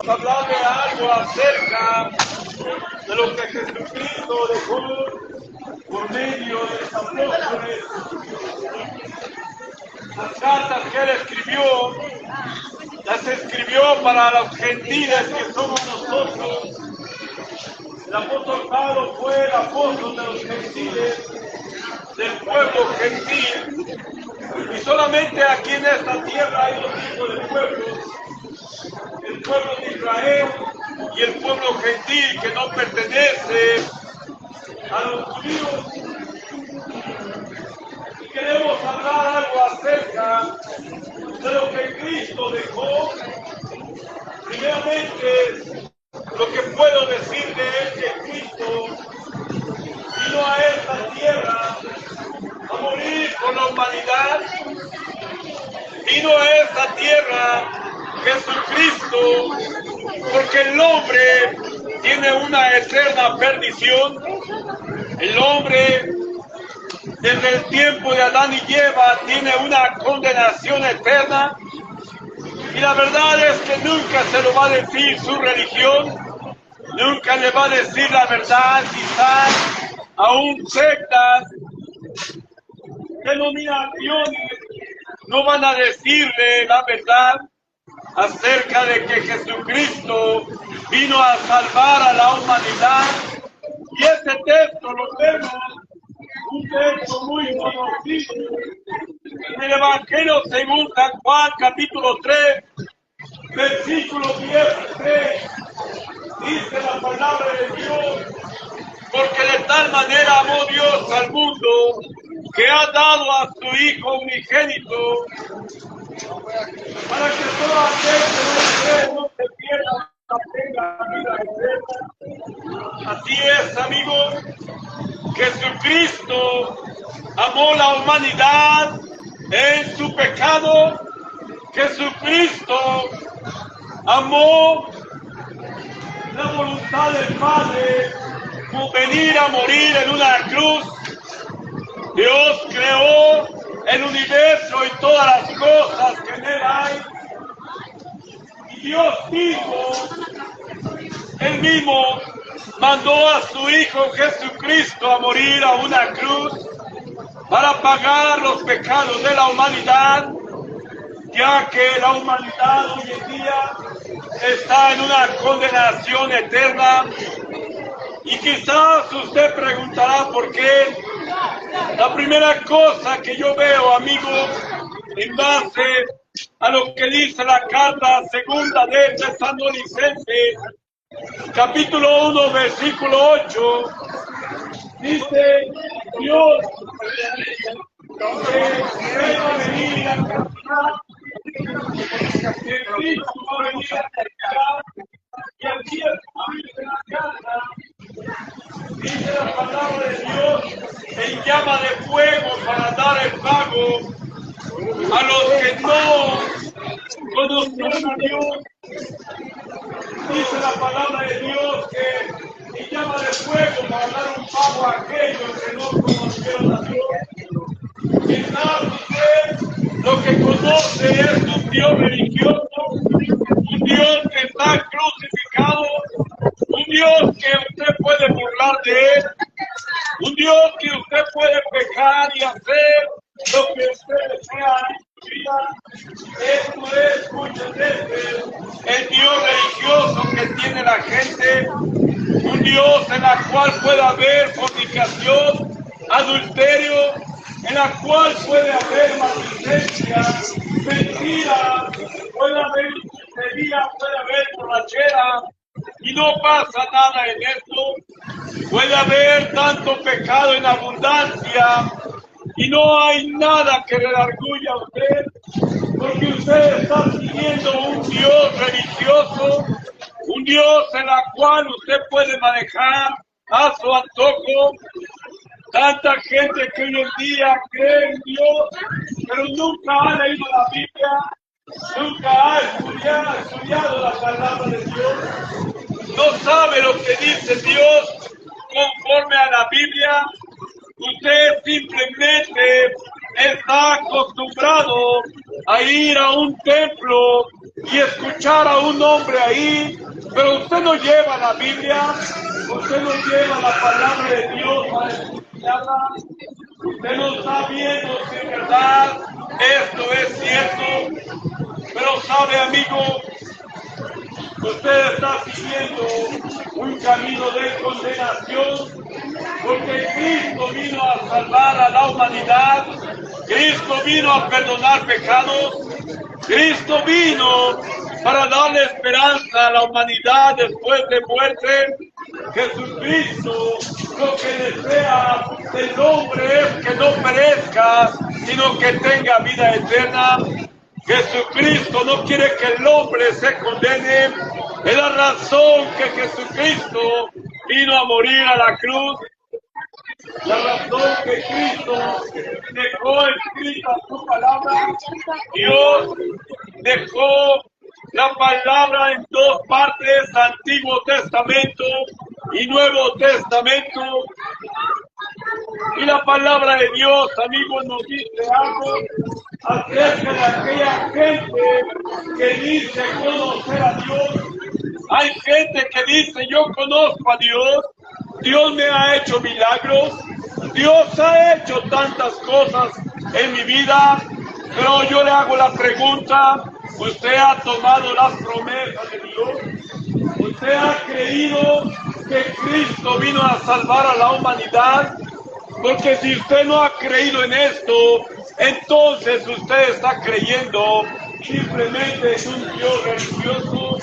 Hablarle algo acerca de lo que Jesucristo dejó por medio de los apóstoles. Las cartas que él escribió, las escribió para los gentiles que somos nosotros. El apóstol Pablo fue el apóstol de los gentiles, del pueblo gentil, y solamente aquí en esta tierra hay dos tipos de pueblos: el pueblo de Israel y el pueblo gentil, que no pertenece a los judíos. Y queremos hablar algo acerca de lo que Cristo dejó. Primeramente, lo que puedo decir de él, que Cristo vino a esta tierra a morir por la humanidad. Vino a esta tierra Jesucristo porque el hombre tiene una eterna perdición. El hombre, desde el tiempo de Adán y Eva, tiene una condenación eterna. Y la verdad es que nunca se lo va a decir su religión, nunca le va a decir la verdad. Quizás aún sectas, denominaciones, no van a decirle la verdad acerca de que Jesucristo vino a salvar a la humanidad. Y este texto lo vemos, un texto muy conocido, en el Evangelio según San Juan, capítulo 3, versículo 16. Dice la palabra de Dios: porque de tal manera amó Dios al mundo, que ha dado a su Hijo unigénito, para que todo aquel que no cree no se pierda, tenga vida eterna. Así es, amigos. Jesucristo amó la humanidad en su pecado. Jesucristo amó la voluntad del Padre, venir a morir en una cruz. Dios creó el universo y todas las cosas que en él hay. Y Dios él mismo mandó a su Hijo Jesucristo a morir a una cruz para pagar los pecados de la humanidad, ya que la humanidad hoy en día está en una condenación eterna. Y quizás usted preguntará por qué. La primera cosa que yo veo, amigos, en base a lo que dice la carta segunda de Tesalonicenses, capítulo 1, versículo 8, dice: Dios que va a venir a castigar, que Cristo va a venir a castigar, y aquí en la carta dice la palabra de Dios en llama de fuego para dar el pago a los que no conocieron a Dios. Dice la palabra de Dios que en llama de fuego para dar un pago a aquellos que no conocieron a Dios. Quizás usted lo que conoce es un Dios religioso, un Dios que está crucificado, un Dios que usted puede burlar de él, un Dios que usted puede pecar y hacer lo que usted desea en su vida. Esto es muchas veces el Dios religioso que tiene la gente, un Dios en la cual puede haber fornicación, adulterio, en la cual puede haber maldicencia, mentira, puede haber injusticia, puede haber borrachera, y no pasa nada en esto. Puede haber tanto pecado en abundancia y no hay nada que le orgullo a usted, porque usted está siguiendo un Dios religioso, un Dios en la cual usted puede manejar a su antojo. Tanta gente que hoy en día cree en Dios, pero nunca ha leído la Biblia, nunca ha estudiado la palabra de Dios, no sabe lo que dice Dios conforme a la Biblia. Usted simplemente está acostumbrado a ir a un templo y escuchar a un hombre ahí, pero usted no lleva la Biblia, usted no lleva la palabra de Dios para escucharla, usted no está viendo si en verdad esto es cierto, pero sabe, amigo, usted está siguiendo un camino de condenación, porque Cristo vino a salvar a la humanidad, Cristo vino a perdonar pecados, Cristo vino para darle esperanza a la humanidad después de muerte. Jesucristo lo que desea del hombre es que no perezca, sino que tenga vida eterna. Jesucristo no quiere que el hombre se condene. Es la razón que Jesucristo vino a morir a la cruz. La razón que Cristo dejó escrita su palabra. Dios dejó la palabra en dos partes, Antiguo Testamento y Nuevo Testamento. Y la palabra de Dios, amigos, nos dice algo acerca de aquella gente que dice conocer a Dios. Hay gente que dice, yo conozco a Dios, Dios me ha hecho milagros, Dios ha hecho tantas cosas en mi vida, pero yo le hago la pregunta, ¿usted ha tomado las promesas de Dios? ¿Usted ha creído que Cristo vino a salvar a la humanidad? Porque si usted no ha creído en esto, entonces usted está creyendo simplemente en un Dios religioso,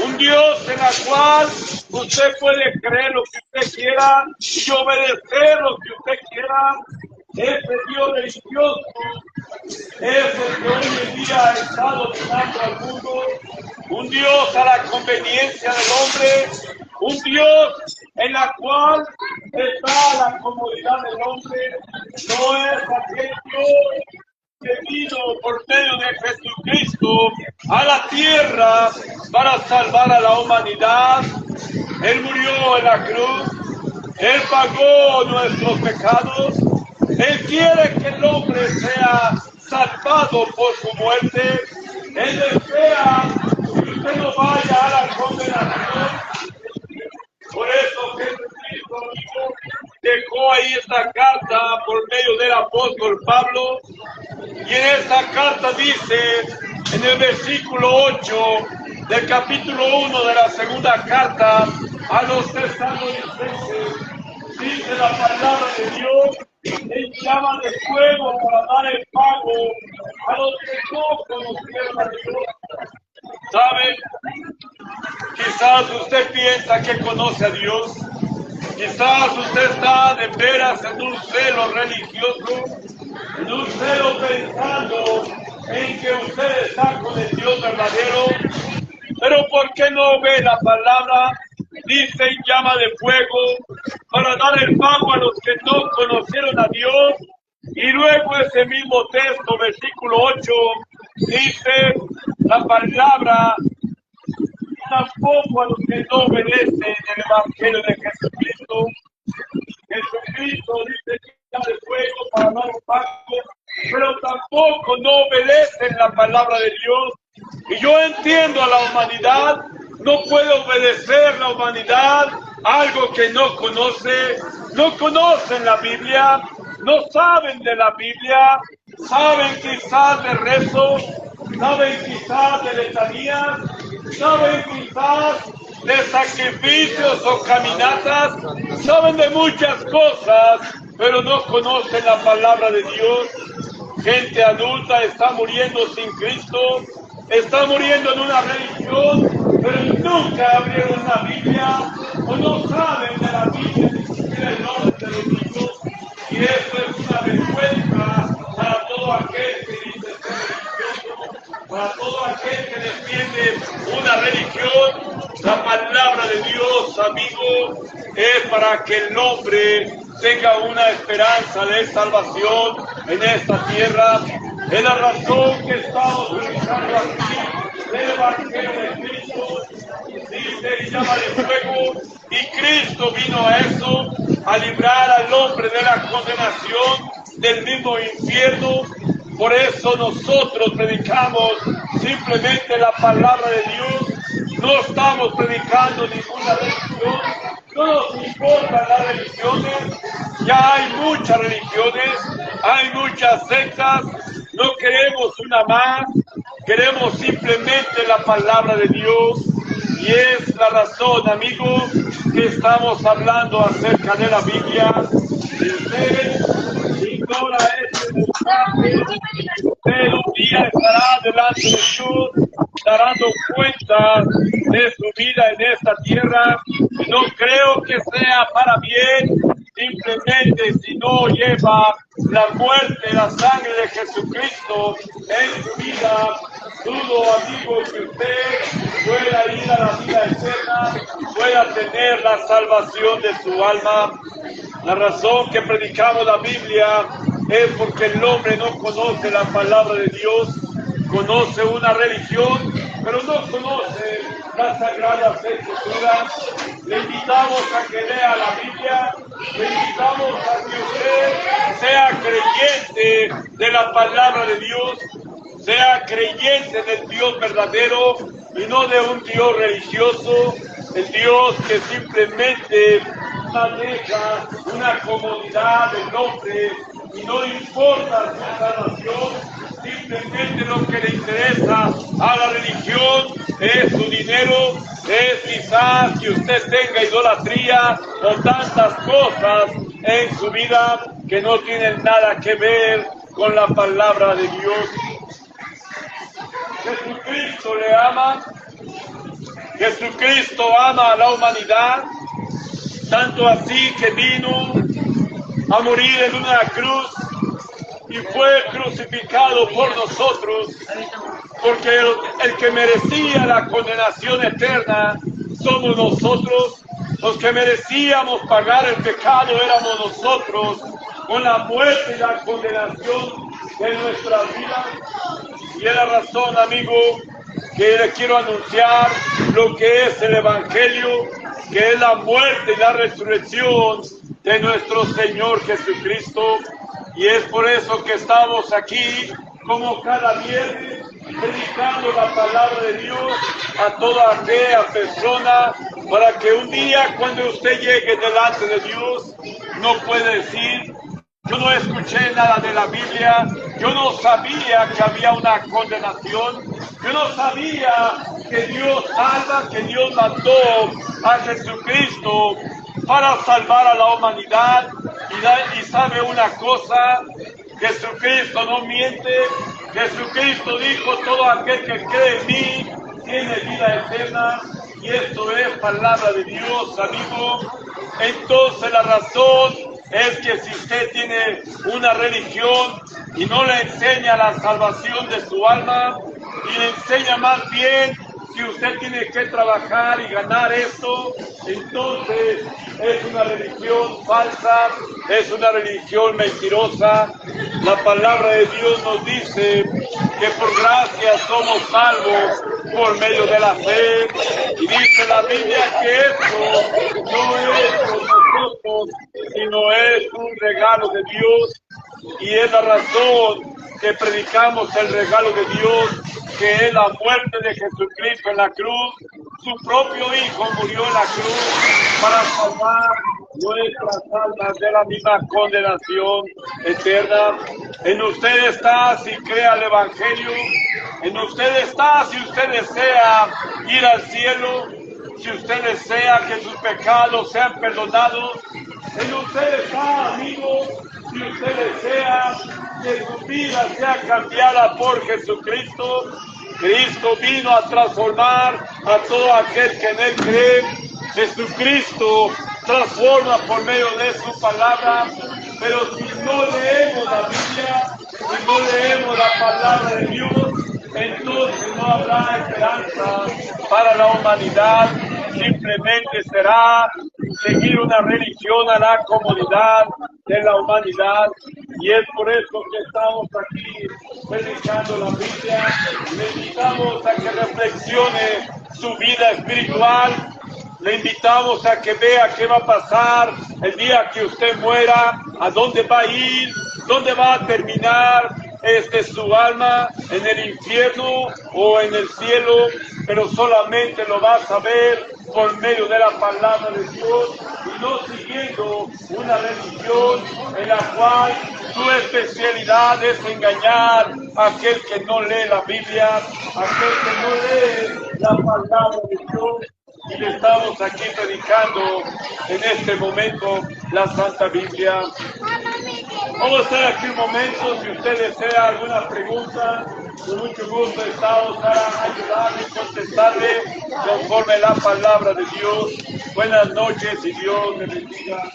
un Dios en el cual usted puede creer lo que usted quiera y obedecer lo que usted quiera. Ese Dios religioso es el que hoy en día ha estado dominando al mundo, un Dios a la conveniencia del hombre, un Dios en la cual está la comodidad del hombre, no es aquel Dios que vino por medio de Jesucristo a la tierra para salvar a la humanidad. Él murió en la cruz, Él pagó nuestros pecados, Él quiere que el hombre sea salvado por su muerte, Él desea que usted no vaya a la condenación. Por eso Jesucristo dejó ahí esta carta por medio del apóstol Pablo, y en esta carta dice, en el versículo 8 del capítulo 1 de la segunda carta a los tesalonicenses, dice la palabra de Dios, en llama de fuego para dar el pago a los que no conocieron a Dios. ¿Sabe? Quizás usted piensa que conoce a Dios, quizás usted está de veras en un celo religioso, en un celo pensando en que usted está con el Dios verdadero, pero ¿por qué no ve la palabra? Dice en llama de fuego para dar el pago a los que no conocieron a Dios. Y luego ese mismo texto, versículo 8, dice la palabra, tampoco a los que no obedecen el Evangelio de Jesucristo. Jesucristo dice llama de fuego para dar un pago, pero tampoco no obedecen la palabra de Dios. Y yo entiendo a la humanidad, no puede obedecer la humanidad algo que no conoce, no conocen la Biblia, no saben de la Biblia, saben quizás de rezos, saben quizás de letanías, saben quizás de sacrificios o caminatas, saben de muchas cosas, pero no conocen la palabra de Dios. Gente adulta está muriendo sin Cristo, está muriendo en una religión, pero nunca abrieron la Biblia o no saben de la Biblia ni siquiera el nombre de los libros. Y eso es una vergüenza para todo aquel que dice ser religioso, para todo aquel que defiende una religión. La palabra de Dios, amigo, es para que el hombre tenga una esperanza de salvación en esta tierra. Es la razón que estamos predicando aquí el Evangelio de Cristo. Dice llama de fuego, y Cristo vino a eso, a librar al hombre de la condenación del mismo infierno. Por eso nosotros predicamos simplemente la palabra de Dios. No estamos predicando ninguna religión. No nos importan las religiones. Ya hay muchas religiones, hay muchas sectas. No queremos una más. Queremos simplemente la palabra de Dios. Y es la razón, amigo, que estamos hablando acerca de la Biblia. Si usted ignora este mensaje, usted un día estará delante de Dios, dando cuenta de su vida en esta tierra. Y no creo que sea para bien, simplemente si no lleva la muerte, la sangre de Jesucristo en su vida. Dudo, amigo, que usted pueda ir a la vida eterna, pueda tener la salvación de su alma. La razón que predicamos la Biblia es porque el hombre no conoce la palabra de Dios, conoce una religión, pero no conoce las sagradas escrituras. Le invitamos a que lea la Biblia, le invitamos a que usted sea creyente de la palabra de Dios, sea creyente del Dios verdadero y no de un Dios religioso, el Dios que simplemente maneja una comodidad del hombre y no importa su salvación, simplemente lo que le interesa a la religión es su dinero, es quizás que usted tenga idolatría o tantas cosas en su vida que no tienen nada que ver con la palabra de Dios. Jesucristo le ama, Jesucristo ama a la humanidad, tanto así que vino a morir en una cruz y fue crucificado por nosotros, porque el que merecía la condenación eterna somos nosotros, los que merecíamos pagar el pecado éramos nosotros, con la muerte y la condenación de nuestra vida. Y es la razón, amigo, que le quiero anunciar lo que es el Evangelio, que es la muerte y la resurrección de nuestro Señor Jesucristo. Y es por eso que estamos aquí, como cada viernes, predicando la palabra de Dios a toda aquella persona, para que un día cuando usted llegue delante de Dios, no pueda decir: yo no escuché nada de la Biblia, yo no sabía que había una condenación, yo no sabía que Dios salva, que Dios mandó a Jesucristo para salvar a la humanidad. Y sabe una cosa, Jesucristo no miente, Jesucristo dijo: todo aquel que cree en mí tiene vida eterna. Y esto es palabra de Dios, amigo. Entonces la razón es que si usted tiene una religión y no le enseña la salvación de su alma, y le enseña más bien que usted tiene que trabajar y ganar esto, entonces es una religión falsa, es una religión mentirosa. La palabra de Dios nos dice que por gracia somos salvos por medio de la fe, y dice la Biblia que esto no es por nosotros, sino es un regalo de Dios. Y es la razón que predicamos el regalo de Dios, que es la muerte de Jesucristo en la cruz. Su propio Hijo murió en la cruz para salvar nuestras almas de la misma condenación eterna. En usted está si crea el Evangelio, en usted está si usted desea ir al cielo, si usted desea que sus pecados sean perdonados. En usted está, amigo, si usted desea que su vida sea cambiada por Jesucristo. Cristo vino a transformar a todo aquel que en Él cree. Jesucristo transforma por medio de su palabra, pero si no leemos la Biblia, si no leemos la palabra de Dios, entonces no habrá esperanza para la humanidad. Simplemente será seguir una religión a la comodidad de la humanidad. Y es por eso que estamos aquí predicando la Biblia. Le invitamos a que reflexione su vida espiritual. Le invitamos a que vea qué va a pasar el día que usted muera, a dónde va a ir, dónde va a terminar. su alma en el infierno o en el cielo, pero solamente lo vas a ver por medio de la palabra de Dios y no siguiendo una religión en la cual su especialidad es engañar a aquel que no lee la Biblia, a aquel que no lee la palabra de Dios. Y le estamos aquí predicando en este momento la Santa Biblia. Vamos a estar aquí un momento. Si usted desea alguna pregunta, con mucho gusto estamos para ayudarle y contestarle conforme la palabra de Dios. Buenas noches y Dios le bendiga.